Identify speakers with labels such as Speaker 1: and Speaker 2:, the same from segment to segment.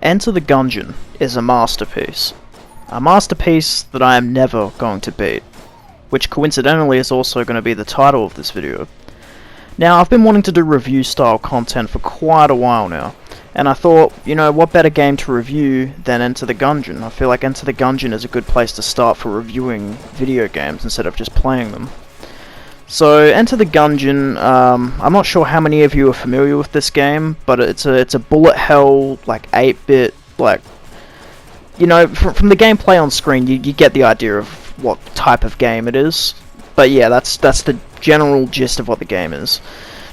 Speaker 1: Enter the Gungeon is a masterpiece. A masterpiece that I am never going to beat, which coincidentally is also going to be the title of this video. Now, I've been wanting to do review style content for quite a while now, and I thought, you know, what better game to review than Enter the Gungeon? I feel like Enter the Gungeon is a good place to start for reviewing video games instead of just playing them. So, Enter the Gungeon, I'm not sure how many of you are familiar with this game, but it's a bullet hell, like 8-bit, like, you know, from the gameplay on screen, you get the idea of what type of game it is. But yeah, that's the general gist of what the game is.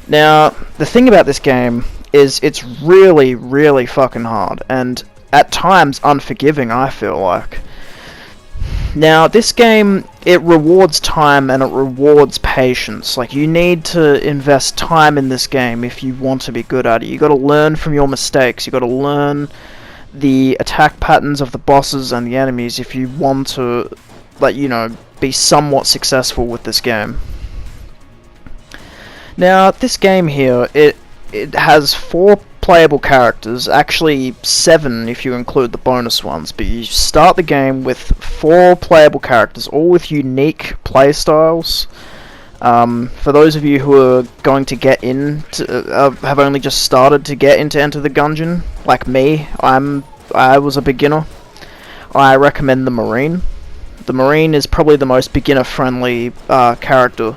Speaker 1: Now, the thing about this game is it's really, really fucking hard, and at times unforgiving, I feel like. Now, this game, it rewards time and it rewards patience. Like, you need to invest time in this game if you want to be good at it. You gotta learn from your mistakes, you gotta learn the attack patterns of the bosses and the enemies if you want to, like, you know, be somewhat successful with this game. Now, this game here, it has 4 playable characters, actually 7 if you include the bonus ones, but you start the game with 4 playable characters, all with unique playstyles. For those of you who are going to get into, have only just started to get into Enter the Gungeon, like me, I was a beginner, I recommend the Marine. The Marine is probably the most beginner-friendly character.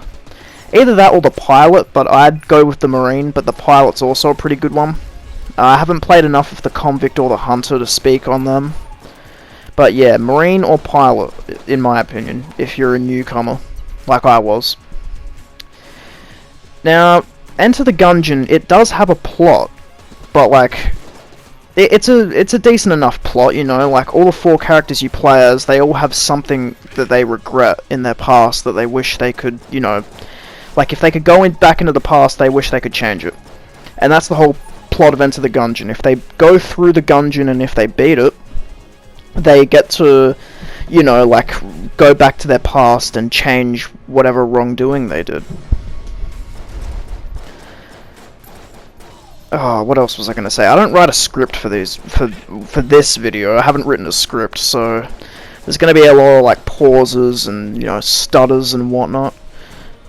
Speaker 1: Either that or the Pilot, but I'd go with the Marine, but the Pilot's also a pretty good one. I haven't played enough of the Convict or the Hunter to speak on them. But yeah, Marine or Pilot, in my opinion, if you're a newcomer, like I was. Now, Enter the Gungeon, it does have a plot, but like, it's a decent enough plot, you know, like all the 4 characters you play as, they all have something that they regret in their past that they wish they could, you know, like if they could go back into the past, they wish they could change it. And that's the whole plot of Enter the Gungeon. If they go through the Gungeon and if they beat it, they get to, you know, like, go back to their past and change whatever wrongdoing they did. Oh, what else was I going to say? I don't write a script for these, for this video. I haven't written a script, so there's going to be a lot of, like, pauses and, you know, stutters and whatnot.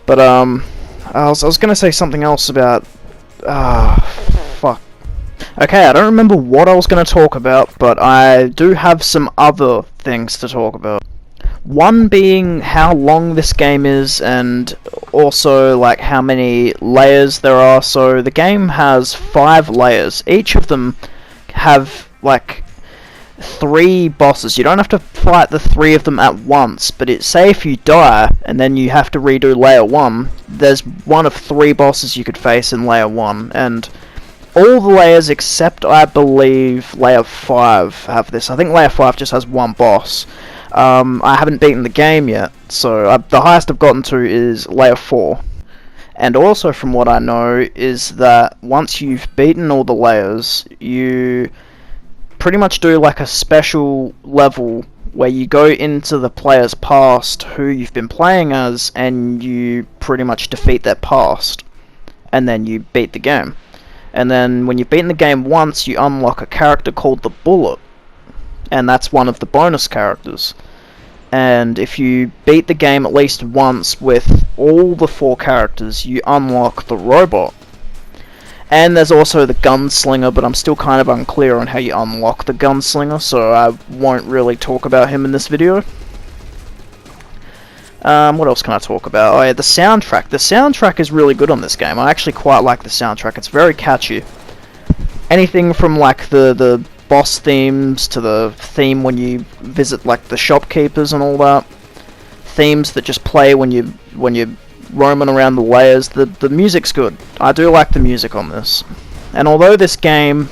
Speaker 1: But, I was going to say something else about, fuck. Okay, I don't remember what I was going to talk about, but I do have some other things to talk about. One being how long this game is, and also like how many layers there are. So the game has 5 layers. Each of them have like 3 bosses. You don't have to fight the 3 of them at once, but say if you die and then you have to redo layer 1, there's one of 3 bosses you could face in layer 1, and all the layers except, I believe, layer 5 have this. I think layer 5 just has 1 boss. I haven't beaten the game yet, so the highest I've gotten to is layer 4. And also from what I know is that once you've beaten all the layers, you pretty much do like a special level where you go into the player's past who you've been playing as, and you pretty much defeat their past, and then you beat the game. And then when you've beaten the game once, you unlock a character called the Bullet, and that's one of the bonus characters. And if you beat the game at least once with all the 4 characters, you unlock the Robot. And there's also the Gunslinger, but I'm still kind of unclear on how you unlock the Gunslinger, so I won't really talk about him in this video. What else can I talk about? Oh yeah, the soundtrack. The soundtrack is really good on this game. I actually quite like the soundtrack. It's very catchy. Anything from like the boss themes to the theme when you visit like the shopkeepers and all that. Themes that just play when you're roaming around the layers. The music's good. I do like the music on this. And although this game,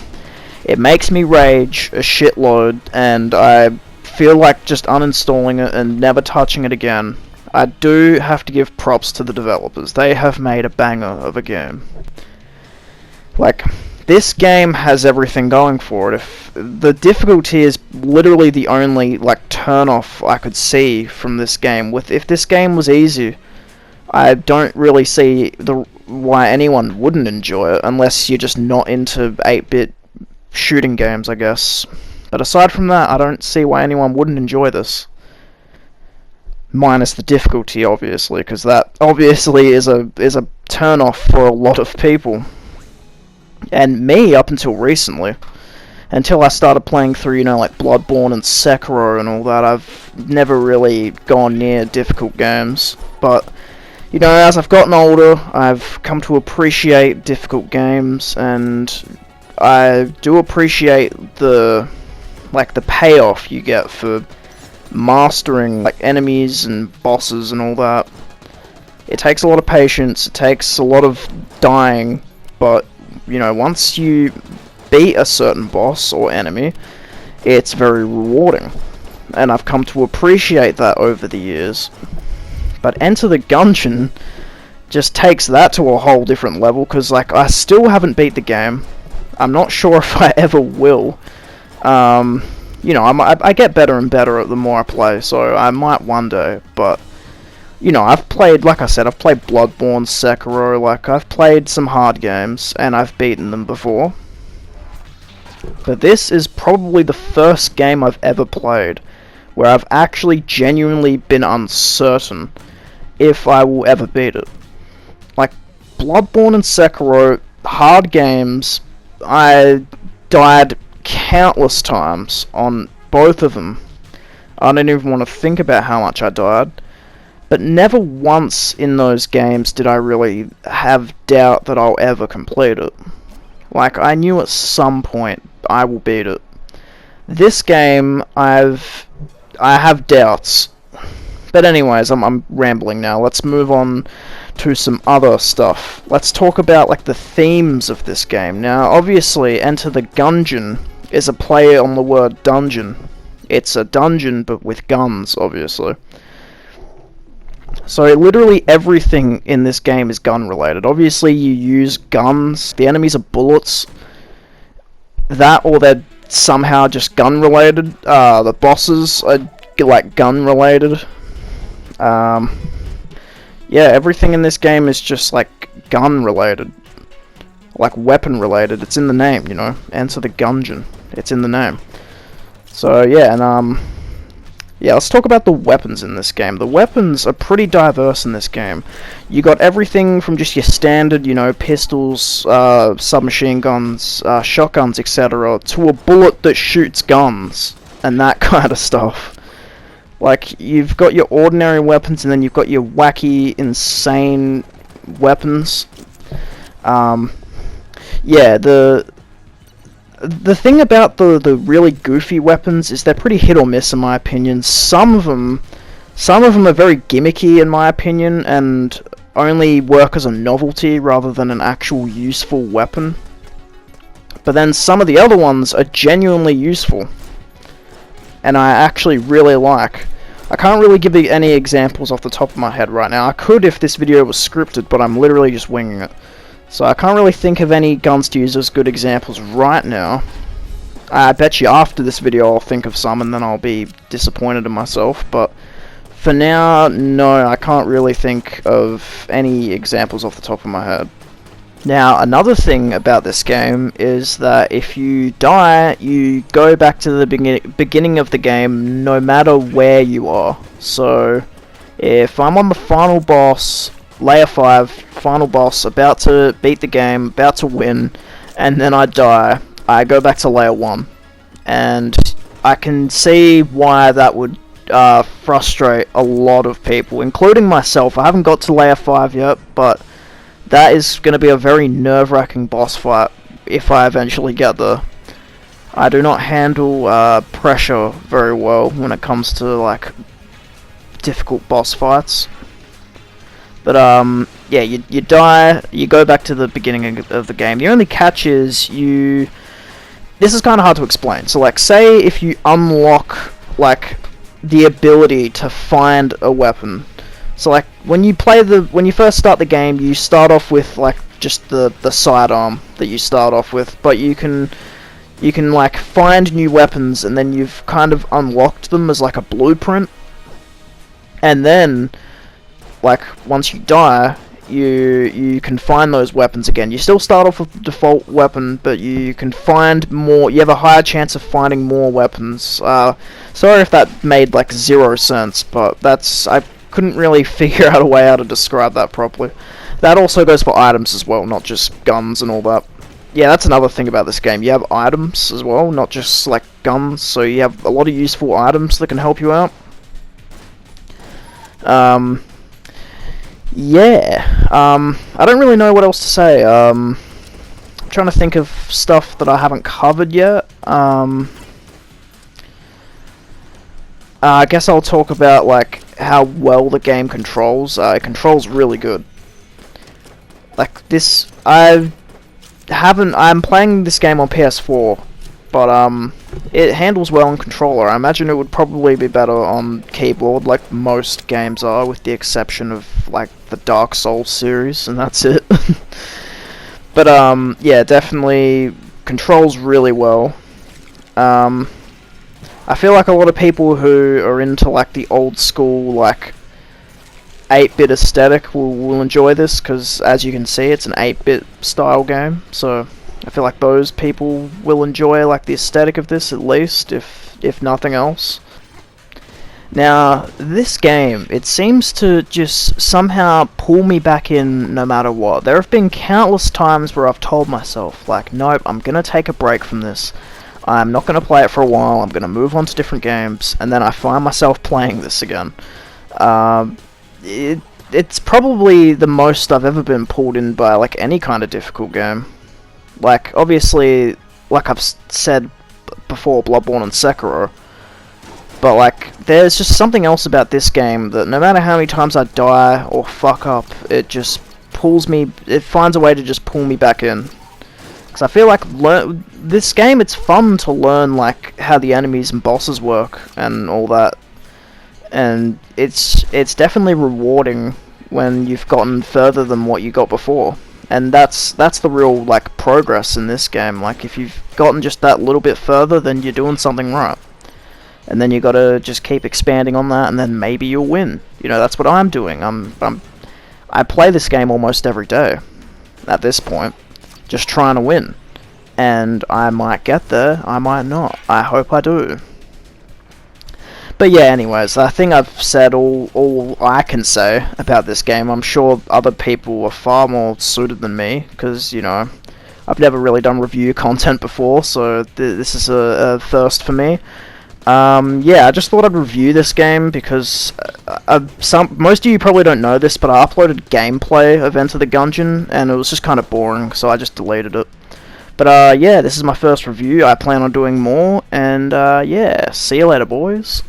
Speaker 1: it makes me rage a shitload, and I feel like just uninstalling it and never touching it again, I do have to give props to the developers. They have made a banger of a game. Like, this game has everything going for it. If the difficulty is literally the only like turn off I could see from this game. If this game was easy, I don't really see why anyone wouldn't enjoy it, unless you're just not into 8-bit shooting games, I guess. But aside from that, I don't see why anyone wouldn't enjoy this. Minus the difficulty, obviously, because that obviously is a turn-off for a lot of people. And me, up until recently. Until I started playing through, you know, like Bloodborne and Sekiro and all that, I've never really gone near difficult games. But, you know, as I've gotten older, I've come to appreciate difficult games, and I do appreciate the payoff you get for mastering, like, enemies and bosses and all that. It takes a lot of patience, it takes a lot of dying, but, you know, once you beat a certain boss or enemy, it's very rewarding, and I've come to appreciate that over the years. But Enter the Gungeon just takes that to a whole different level, because, like, I still haven't beat the game. I'm not sure if I ever will. You know, I get better and better the more I play, so I might one day, but, you know, I've played, like I said, I've played Bloodborne, Sekiro, like, I've played some hard games, and I've beaten them before. But this is probably the first game I've ever played where I've actually genuinely been uncertain if I will ever beat it. Like, Bloodborne and Sekiro, hard games, I died countless times on both of them. I don't even want to think about how much I died. But never once in those games did I really have doubt that I'll ever complete it. Like, I knew at some point I will beat it. This game, I have doubts. But anyways, I'm rambling now. Let's move on to some other stuff. Let's talk about, like, the themes of this game. Now, obviously, Enter the Gungeon is a play on the word dungeon. It's a dungeon, but with guns, obviously. So literally everything in this game is gun related. Obviously you use guns, the enemies are bullets, that or they're somehow just gun related. The bosses are like gun related. Yeah, everything in this game is just like gun related. Like weapon related. It's in the name, you know. Enter the Gungeon. It's in the name. So yeah, and yeah, let's talk about the weapons in this game. The weapons are pretty diverse in this game. You got everything from just your standard, you know, pistols, submachine guns, shotguns, etc., to a bullet that shoots guns, and that kind of stuff. Like, you've got your ordinary weapons, and then you've got your wacky, insane weapons. Yeah, the thing about the really goofy weapons is they're pretty hit or miss in my opinion. Some of them are very gimmicky in my opinion and only work as a novelty rather than an actual useful weapon. But then some of the other ones are genuinely useful and I actually really like. I can't really give you any examples off the top of my head right now. I could if this video was scripted, but I'm literally just winging it. So I can't really think of any guns to use as good examples right now. I bet you after this video I'll think of some and then I'll be disappointed in myself, but for now, no, I can't really think of any examples off the top of my head. Now, another thing about this game is that if you die, you go back to the beginning of the game no matter where you are. So, if I'm on the final boss, Layer 5, final boss, about to beat the game, about to win, and then I die, I go back to Layer 1. And I can see why that would frustrate a lot of people, including myself. I haven't got to Layer 5 yet, but that is going to be a very nerve-wracking boss fight if I eventually get there. I do not handle pressure very well when it comes to, like, difficult boss fights. But, yeah, you die, you go back to the beginning of the game. The only catch is this is kind of hard to explain. So, like, say if you unlock, like, the ability to find a weapon. So, like, when you first start the game, you start off with, like, just the sidearm that you start off with. But you can, like, find new weapons, and then you've kind of unlocked them as, like, a blueprint. And then, like, once you die, you can find those weapons again. You still start off with the default weapon, but you can find more. You have a higher chance of finding more weapons. Sorry if that made like 0 sense, but I couldn't really figure out a way how to describe that properly. That also goes for items as well, not just guns and all that. Yeah, that's another thing about this game. You have items as well, not just like guns. So you have a lot of useful items that can help you out. Yeah, I don't really know what else to say. I'm trying to think of stuff that I haven't covered yet. I guess I'll talk about like how well the game controls. It controls really good. Like this, I'm playing this game on PS4, but it handles well on controller. I imagine it would probably be better on keyboard, like most games are, with the exception of like the Dark Souls series, and that's it. But yeah, definitely controls really well. I feel like a lot of people who are into like the old school like 8-bit aesthetic will enjoy this, because as you can see, it's an 8-bit style game. So I feel like those people will enjoy like the aesthetic of this, at least, if nothing else. Now, this game, it seems to just somehow pull me back in no matter what. There have been countless times where I've told myself, like, nope, I'm gonna take a break from this. I'm not gonna play it for a while, I'm gonna move on to different games, and then I find myself playing this again. It's probably the most I've ever been pulled in by like any kind of difficult game. Like, obviously, like I've said before, Bloodborne and Sekiro. But like, there's just something else about this game that no matter how many times I die or fuck up, it just pulls me, it finds a way to just pull me back in. Because I feel like this game, it's fun to learn like how the enemies and bosses work and all that. And it's definitely rewarding when you've gotten further than what you got before. And that's the real like progress in this game. Like, if you've gotten just that little bit further, then you're doing something right. And then you gotta just keep expanding on that, and then maybe you'll win. You know, that's what I'm doing. I play this game almost every day at this point, just trying to win. And I might get there, I might not. I hope I do. But yeah, anyways, I think I've said all I can say about this game. I'm sure other people are far more suited than me, because, you know, I've never really done review content before, so this is a first for me. Yeah, I just thought I'd review this game because most of you probably don't know this, but I uploaded gameplay of Enter the Gungeon, and it was just kind of boring, so I just deleted it. But yeah, this is my first review. I plan on doing more, and yeah, see you later, boys.